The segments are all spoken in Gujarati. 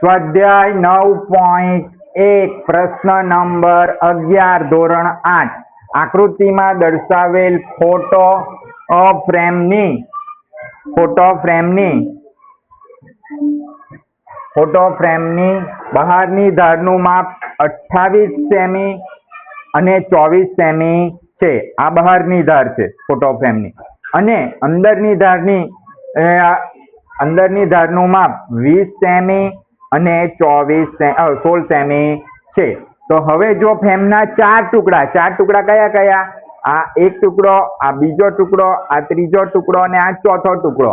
સ્વાધ્યાય 9.1 પ્રશ્ન નંબર 11 ધોરણ 8 આકૃતિમાં દર્શાવેલ ફોટો ફ્રેમની બહારની ધારનું માપ 28 સેમી અને 24 સેમી છે. આ બહારની ધાર છે ફોટો ફ્રેમની. અને અંદરની ધારનું માપ 20 સેમી અને 16 સેમી છે. તો હવે જો ફ્રેમના ચાર ટુકડા કયા? આ એક ટુકડો, આ બીજો ટુકડો, આ ત્રીજો ટુકડો અને આ ચોથો ટુકડો.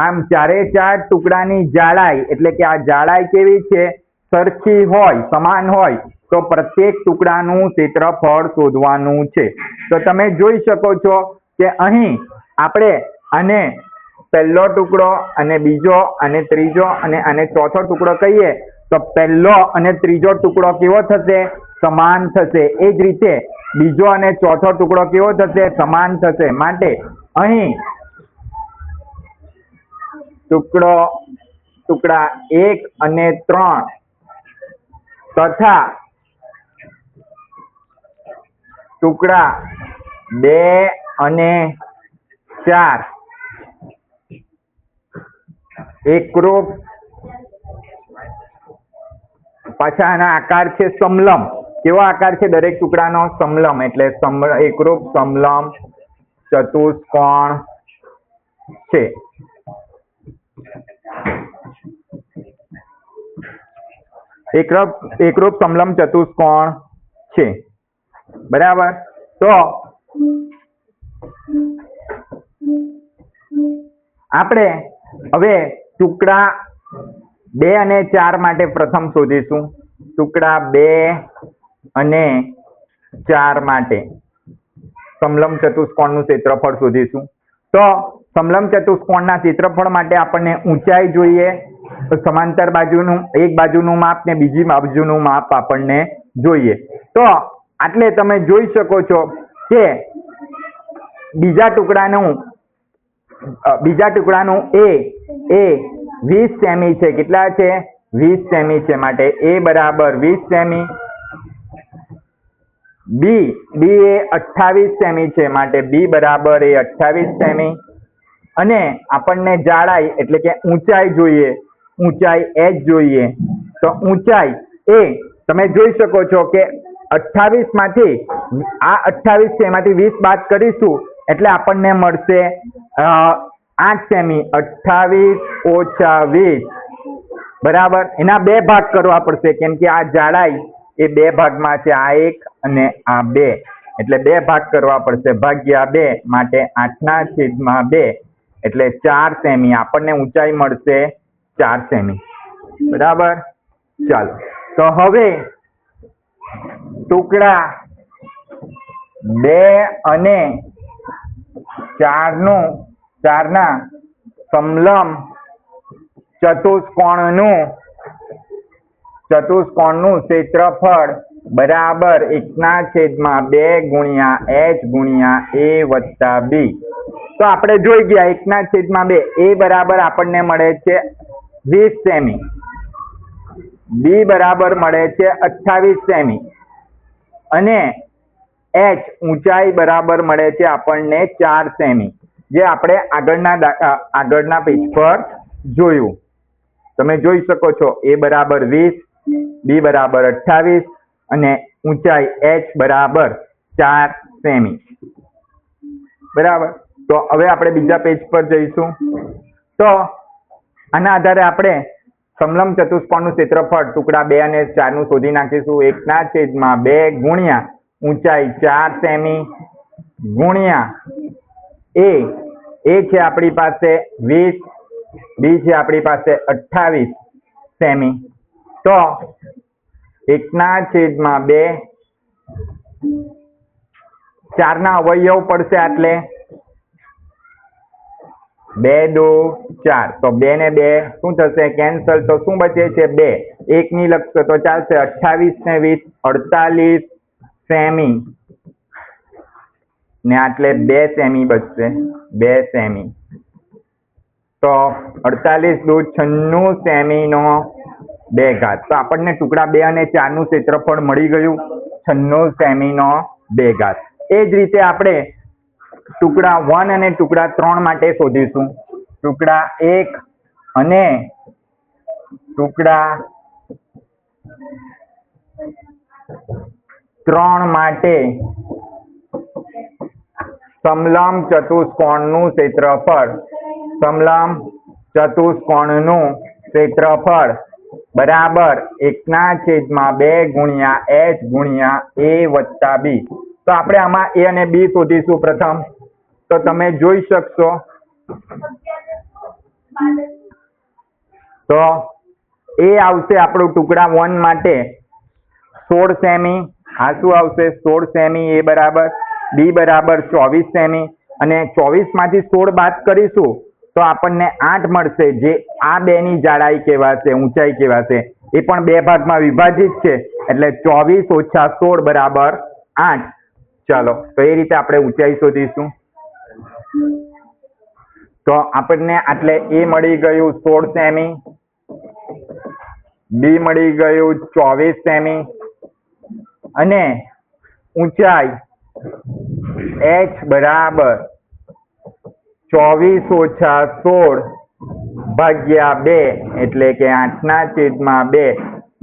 આમ ચારે ચાર ટુકડાની જાડાઈ એટલે કે આ જાડાઈ કેવી છે? સરખી હોય, સમાન હોય તો પ્રત્યેક ટુકડાનું ક્ષેત્રફળ શોધવાનું છે. તો તમે જોઈ શકો છો કે અહીં આપણે આને પહેલો ટુકડો અને બીજો અને ત્રીજો અને આને ચોથો ટુકડો કહીએ તો પહેલો અને ત્રીજો ટુકડો કેવો થશે? સમાન થશે. એ જ રીતે બીજો અને ચોથો ટુકડો કેવો થશે? સમાન થશે. માટે અહીં ટુકડા 1 અને 3 તથા ટુકડા 2 અને 4 એકરૂપ, પાછા આના આકાર છે સમલંબ. કેવો આકાર છે દરેક ટુકડાનો? સમલંબ. એટલે એકરૂપ સમલંબ ચતુષ્કોણ છે. એકરૂપ સમલંબ ચતુષ્કોણ છે. બરાબર. તો આપણે હવે ટુકડા 2 અને 4 માટે પ્રથમ શોધીશું. ટુકડા 2 અને 4 માટે સમલંબ ચતુષ્કોણનું ક્ષેત્રફળ શોધીશું. તો સમલંબ ચતુષ્કોણના ક્ષેત્રફળ માટે આપણને ઊંચાઈ જોઈએ, સમાંતર બાજુનું એક બાજુનું માપ ને બીજી બાજુનું માપ આપણને જોઈએ. તો આટલે તમે જોઈ શકો છો કે બીજા ટુકડાનું એ 20 સેમી છે. કેટલા છે? 20 સેમી છે. માટે એ બરાબર 20 સેમી. બી એ 28 સેમી છે. માટે બી બરાબર એ 28 સેમી. અને આપણને જાડાઈ એટલે કે ઊંચાઈ જોઈએ, ઊંચાઈ h જોઈએ. તો ઊંચાઈ એ તમે જોઈ શકો છો કે 28 માંથી આ 28 છે એમાંથી 20 બાદ કરીશું એટલે આપણને મળશે 8 સેમી. 28 ઓછા 20 બરાબર. એના બે ભાગ કરવા પડશે કેમ કે આ જાડાઈ એ બે ભાગમાં છે, આ 1 અને આ 2. એટલે બે ભાગ કરવા પડશે, ભાગ્યા 2. માટે 8/2 એટલે 4 સેમી. આપણને ઊંચાઈ મળશે 4 સેમી. બરાબર. ચાલો, તો હવે ટુકડા 2 અને 4ના સમલંબ ચતુષ્કોણનું ક્ષેત્રફળ બરાબર 1/2 ગુણ્યા h ગુણ્યા a વત્તા b. તો આપણે જોઈ ગયા 1/2. a બરાબર આપણને મળે છે 20 સેમી, b બરાબર મળે છે 28 સેમી અને h ઊંચાઈ બરાબર મળે છે આપણને 4 સેમી, જે આપણે આગળના પેજ પર જોયું. તમે જોઈ શકો છો a બરાબર 20, b બરાબર 28 અને ઊંચાઈ h બરાબર 4 સેમી. બરાબર. તો હવે આપણે બીજા પેજ પર જઈશું. તો આના આધારે આપણે સમલંબ ચતુષ્કોણનું ક્ષેત્રફળ ટુકડા 2 અને 4 નું શોધી નાખીશું. 1/2 ગુણ્યા ઊંચાઈ 4 સેમી ગુણ્યા a છે આપણી પાસે 20, b છે આપણી પાસે 28 સેમી. તો 1/2 4 ના અવયવ પડશે એટલે 2 2 4. તો 2 ને 2 શું થશે? કેન્સલ. તો શું બચે છે? 2. 1 ની લખશો તો ચાલશે. 28 ને 20 48 સેમી ને આટલે 2 સેમી બચશે. 2 સેમી. તો 48 દૂ 96 સેમીનો 2 ઘાત. તો આપણને ટુકડા 2 અને 4 નું ક્ષેત્રફળ મળી ગયું 96 સેમીનો 2 ઘાત. એ જ રીતે આપણે ટુકડા 1 અને ટુકડા 3 માટે શોધીશું. ટુકડા 1 અને ટુકડા 3 માટે સમલંબ ચતુષ્કોણનું ક્ષેત્રફળ બરાબર 1/2 ગુણ્યા h ગુણ્યા a વત્તા b. તો આપણે આમાં a અને b શોધીશું પ્રથમ. તો તમે જોઈ શકશો તો એ આવશે આપણું ટુકડા 1 માટે 16 સેમી. આ શું આવશે 16 સેમી એ બરાબર. બી બરાબર 24 સેમી અને 24 માંથી 16 બાદ કરીશું તો આપણને 8 મળશે, જે આ બેની જાડાઈ કહેવાશે, ઊંચાઈ કહેવાશે. એ પણ 2 ભાગમાં વિભાજિત છે એટલે 24 ઓછા 16 બરાબર 8. ચાલો તો એ રીતે આપણે ઊંચાઈ શોધીશું. તો આપણને એટલે એ મળી ગયું 16 સેમી, બી મળી ગયું 24 સેમી અને ઊંચાઈ h બરાબર 24 ઓછા 16 ભાગ્યા 2 એટલે કે 8/2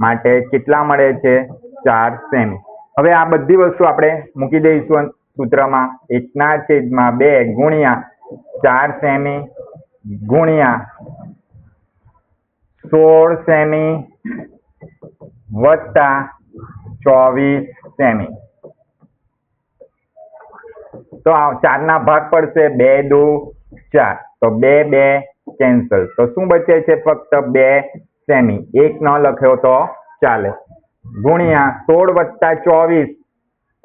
માટે કેટલા મળે છે 4 સેમી. હવે આ બધી વસ્તુ આપણે મૂકી દઈશું સૂત્રમાં. 1/2 ગુણ્યા 4 સેમી ગુણ્યા 16 સેમી વત્તા 24 સેમી. તો 4 ના ભાગ પડશે 2 દુ 4. તો 2 કેન્સલ. તો શું બચે છે ફક્ત 2 સેમી. 1 ન લખ્યો તો ચાલે. ગુણ્યા 16 વત્તા 24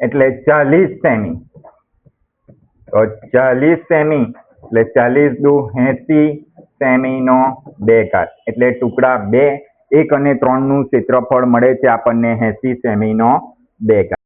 એટલે 40 સેમી. તો 40 સેમી એટલે 40 દુ 80 સેમીનો 2 ઘાત. એટલે ટુકડા 2, 1 અને 3 નું ક્ષેત્રફળ મળે છે આપણને 80 સેમીનો 2 ઘાત.